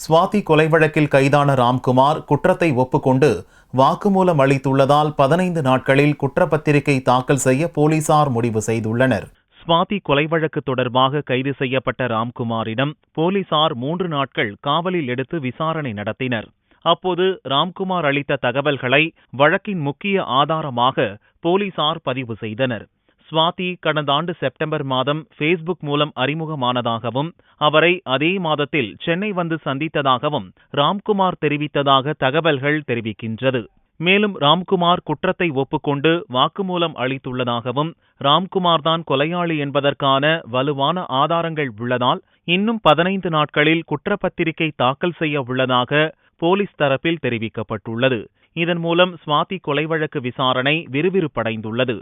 சுவாதி கொலை வழக்கில் கைதான ராம்குமார் குற்றத்தை ஒப்புக்கொண்டு வாக்குமூலம் அளித்துள்ளதால் 15 நாட்களில் குற்றப்பத்திரிகை தாக்கல் செய்ய போலீசார் முடிவு செய்துள்ளனர். சுவாதி கொலை வழக்கு தொடர்பாக கைது செய்யப்பட்ட ராம்குமாரிடம் போலீசார் 3 நாட்கள் காவலில் எடுத்து விசாரணை நடத்தினர். அப்போது ராம்குமார் அளித்த தகவல்களை வழக்கின் முக்கிய ஆதாரமாக போலீசார் பதிவு செய்தனர். சுவாதி கடந்த ஆண்டு செப்டம்பர் மாதம் ஃபேஸ்புக் மூலம் அறிமுகமானதாகவும் அவரை அதே மாதத்தில் சென்னை வந்து சந்தித்ததாகவும் ராம்குமார் தெரிவித்ததாக தகவல்கள் தெரிவிக்கின்றது. மேலும் ராம்குமார் குற்றத்தை ஒப்புக்கொண்டு வாக்குமூலம் அளித்துள்ளதாகவும் ராம்குமார் தான் கொலையாளி என்பதற்கான வலுவான ஆதாரங்கள் உள்ளதால் இன்னும் 15 நாட்களில் குற்றப்பத்திரிகை தாக்கல் செய்ய உள்ளதாக போலீஸ் தரப்பில் தெரிவிக்கப்பட்டுள்ளது. இதன் மூலம் சுவாதி கொலை வழக்கு விசாரணை விறுவிறுப்படைந்துள்ளது.